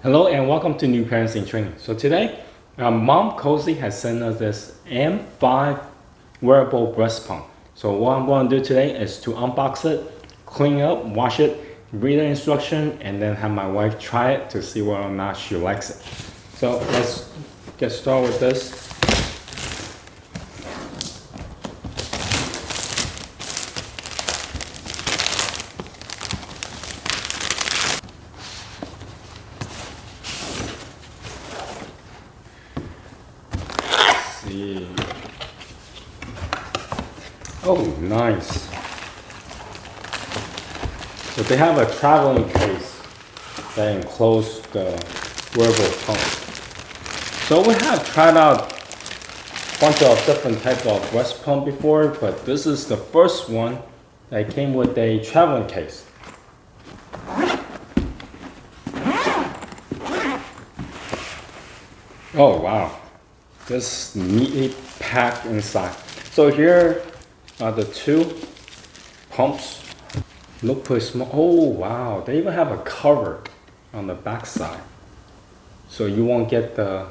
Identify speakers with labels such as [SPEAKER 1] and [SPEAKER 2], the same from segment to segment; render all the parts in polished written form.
[SPEAKER 1] Hello and welcome to New Parents in Training. So today, Momcozy has sent us this M5 wearable breast pump. So what I'm going to do today is to unbox it, clean it up, wash it, read the instruction, and then have my wife try it to see whether or not she likes it. So let's get started with this. See. Oh, nice. So they have a traveling case that encloses the wearable pump. So we have tried out a bunch of different types of breast pump before, but this is the first one that came with a traveling case. Oh wow, this neatly packed inside. So here are the two pumps. Look pretty small. Oh wow, they even have a cover on the back side, so you won't get the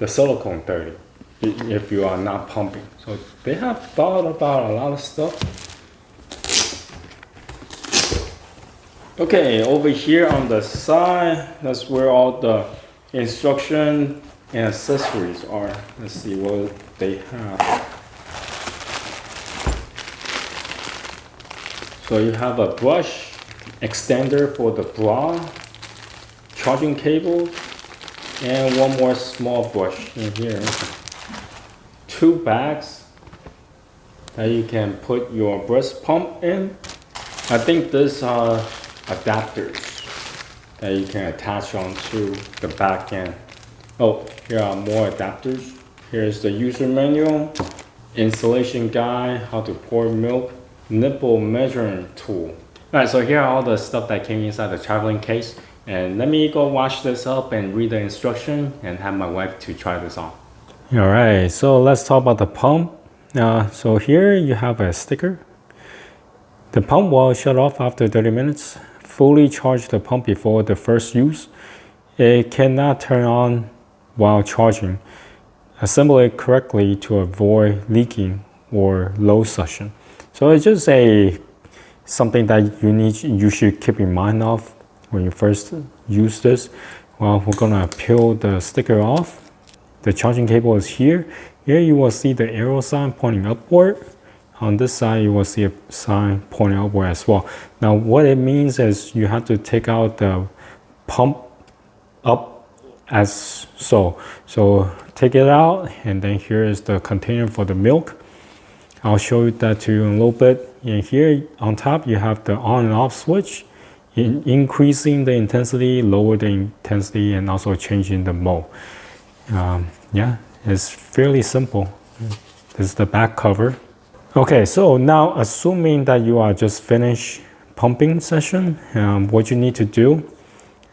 [SPEAKER 1] silicone dirty if you are not pumping. So they have thought about a lot of stuff. Okay, over here on the side, that's where all the instruction and accessories are. Let's see what they have. So you have a brush extender for the bra, charging cable, and one more small brush in here. Two bags that you can put your breast pump in. I think these are adapters that you can attach onto the back end. Oh, here are more adapters. Here's the user manual, installation guide, how to pour milk, nipple measuring tool. Alright, so here are all the stuff that came inside the traveling case. And let me go wash this up and read the instruction and have my wife to try this on. Alright, so let's talk about the pump. So here you have a sticker. The pump will shut off after 30 minutes. Fully charge the pump before the first use. It cannot turn on while charging. Assemble it correctly to avoid leaking or low suction. So it's just something that you should keep in mind of when you first use this. Well, we're gonna peel the sticker off. The charging cable is here. Here you will see the arrow sign pointing upward. On this side, you will see a sign pointing upward as well. Now, what it means is you have to take out the pump up as so. So take it out, and then here is the container for the milk. I'll show you that to you in a little bit. And here on top, you have the on and off switch, increasing the intensity, lower the intensity, and also changing the mode. Yeah, it's fairly simple. This is the back cover. Okay, so now assuming that you are just finished pumping session, what you need to do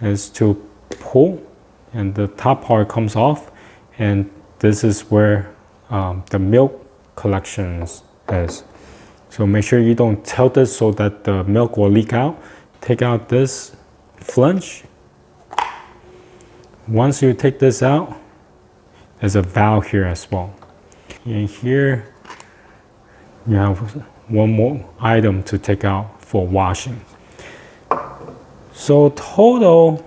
[SPEAKER 1] is to pull, and the top part comes off, and this is where the milk collections is. So make sure you don't tilt it so that the milk will leak out. Take out this flange. Once you take this out, there's a valve here as well. And here you have one more item to take out for washing. So total,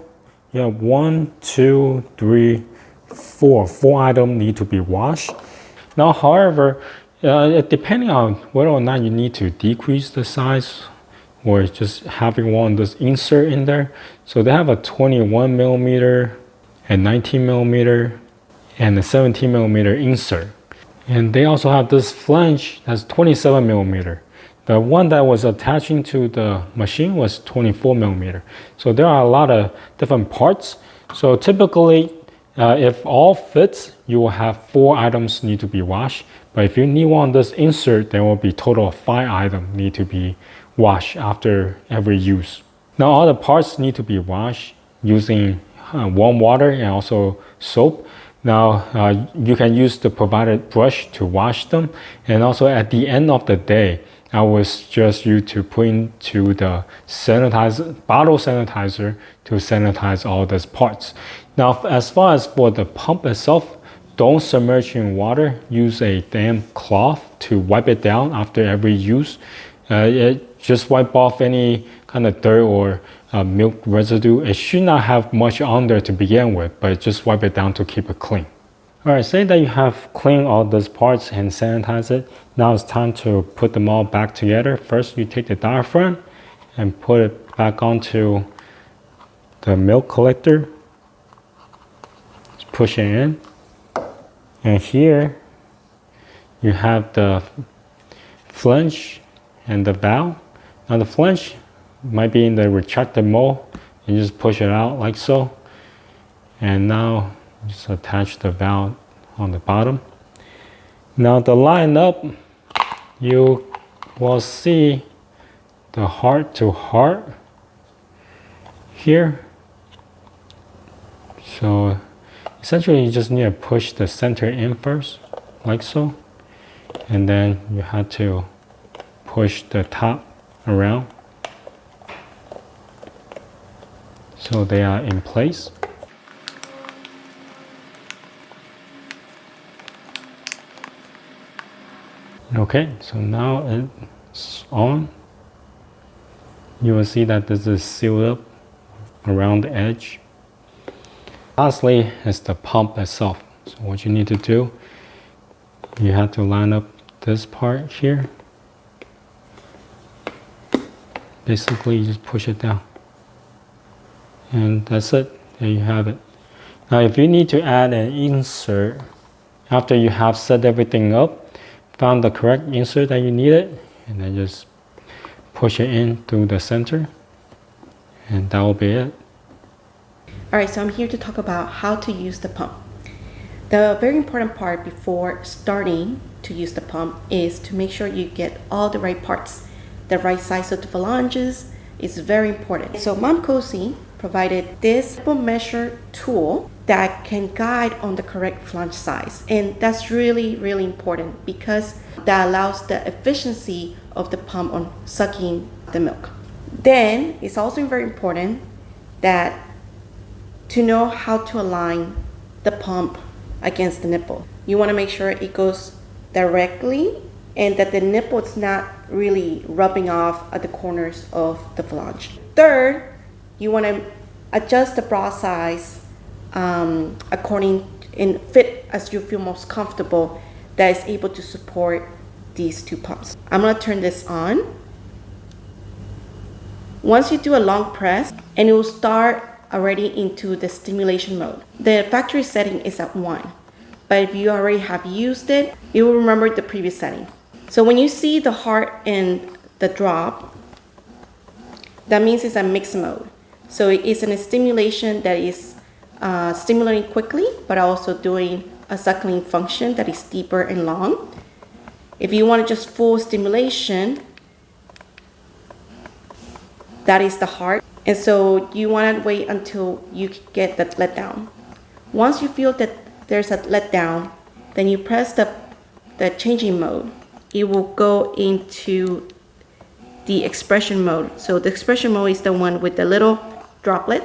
[SPEAKER 1] you have 1, 2, 3, 4. 4 items need to be washed. Now, however, depending on whether or not you need to decrease the size or just having one of those insert in there. So they have a 21 millimeter, a 19 millimeter, and a 17 millimeter insert. And they also have this flange that's 27 millimeter. The one that was attaching to the machine was 24 millimeter. So there are a lot of different parts. So typically, if all fits, you will have 4 items need to be washed. But if you need one of this insert, there will be total of 5 items need to be washed after every use. Now all the parts need to be washed using warm water and also soap. Now you can use the provided brush to wash them, and also at the end of the day, I would suggest you to put into the bottle sanitizer to sanitize all these parts. Now, as far as for the pump itself, don't submerge in water. Use a damp cloth to wipe it down after every use. Just wipe off any kind of dirt or milk residue. It should not have much on there to begin with, but just wipe it down to keep it clean. Alright, say that you have cleaned all those parts and sanitized it. Now it's time to put them all back together. First, you take the diaphragm and put it back onto the milk collector. Just push it in. And here, you have the flange and the valve. Now the flange might be in the retractor mode. You just push it out like so. And now, just attach the valve on the bottom. Now to line up, you will see the heart to heart here. So essentially you just need to push the center in first, like so. And then you have to push the top around so they are in place. Okay, so now it's on. You will see that this is sealed up around the edge. Lastly is the pump itself. So what you need to do, you have to line up this part here. Basically, you just push it down. And that's it. There you have it. Now, if you need to add an insert after you have set everything up, found the correct insert that you needed, and then just push it in through the center, and that will be it.
[SPEAKER 2] Alright, so I'm here to talk about how to use the pump. The very important part before starting to use the pump is to make sure you get all the right parts. The right size of the phalanges is very important. So Momcozy provided this measure tool that can guide on the correct flange size, and that's really important because that allows the efficiency of the pump on sucking the milk. Then it's also very important that to know how to align the pump against the nipple. You want to make sure it goes directly and that the nipple is not really rubbing off at the corners of the flange. Third, you want to adjust the bra size according and fit as you feel most comfortable that is able to support these two pumps. I'm going to turn this on. Once you do a long press, and it will start already into the stimulation mode. The factory setting is at 1, but if you already have used it, you will remember the previous setting. So when you see the heart and the drop, that means it's a mixed mode. So it is a stimulation that is stimulating quickly, but also doing a suckling function that is deeper and long. If you want just full stimulation, that is the heart. And so you want to wait until you get that letdown. Once you feel that there's a letdown, then you press the changing mode. It will go into the expression mode. So the expression mode is the one with the little droplet,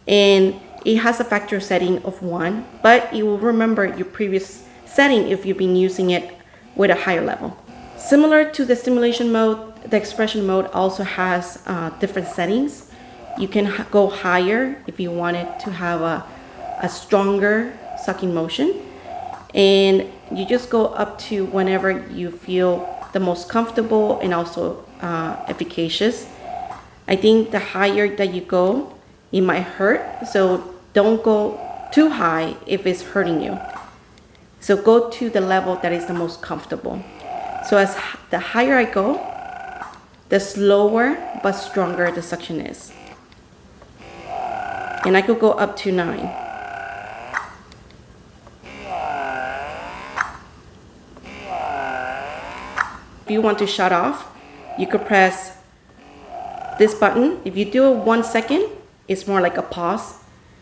[SPEAKER 2] and it has a factor setting of 1, but you will remember your previous setting if you've been using it with a higher level. Similar to the stimulation mode, the expression mode also has different settings. You can go higher if you wanted to have a stronger sucking motion, and you just go up to whenever you feel the most comfortable and also efficacious. I think the higher that you go, it might hurt, so don't go too high if it's hurting you. So go to the level that is the most comfortable. So as the higher I go, the slower but stronger the suction is. And I could go up to 9. If you want to shut off, you could press this button. If you do it 1 second, it's more like a pause.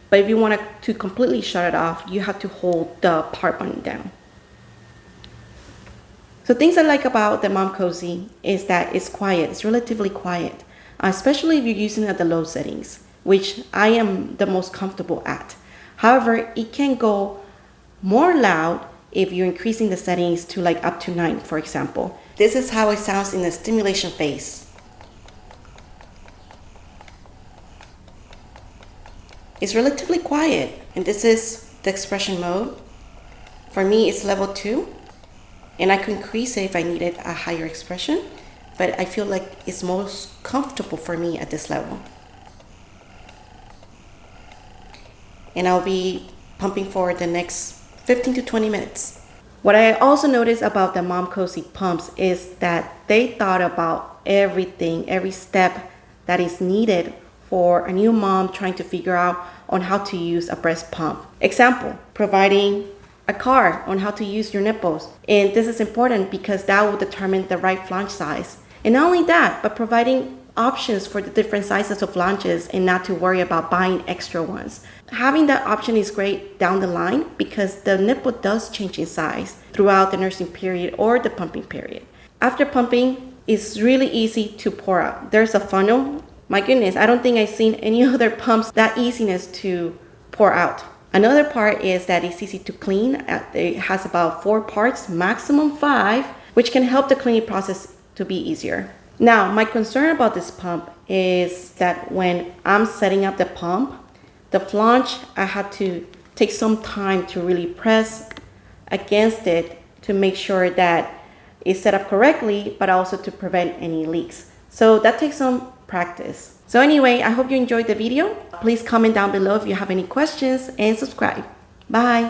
[SPEAKER 2] But if you want to completely shut it off, you have to hold the power button down. So things I like about the Momcozy is that it's quiet. It's relatively quiet, especially if you're using it at the low settings, which I am the most comfortable at. However, it can go more loud if you're increasing the settings to like up to 9, for example. This is how it sounds in the stimulation phase. It's relatively quiet, and this is the expression mode. For me, it's level 2, and I could increase it if I needed a higher expression, but I feel like it's most comfortable for me at this level. And I'll be pumping for the next 15 to 20 minutes. What I also noticed about the Momcozy pumps is that they thought about everything, every step that is needed for a new mom trying to figure out on how to use a breast pump. Example, providing a card on how to use your nipples. And this is important because that will determine the right flange size. And not only that, but providing options for the different sizes of flanges and not to worry about buying extra ones. Having that option is great down the line because the nipple does change in size throughout the nursing period or the pumping period. After pumping, it's really easy to pour out. There's a funnel. My goodness, I don't think I've seen any other pumps that easiness to pour out. Another part is that it's easy to clean. It has about 4 parts, maximum 5, which can help the cleaning process to be easier. Now, my concern about this pump is that when I'm setting up the pump, the flange, I had to take some time to really press against it to make sure that it's set up correctly, but also to prevent any leaks. So that takes some practice. So anyway, I hope you enjoyed the video. Please comment down below if you have any questions and subscribe. Bye.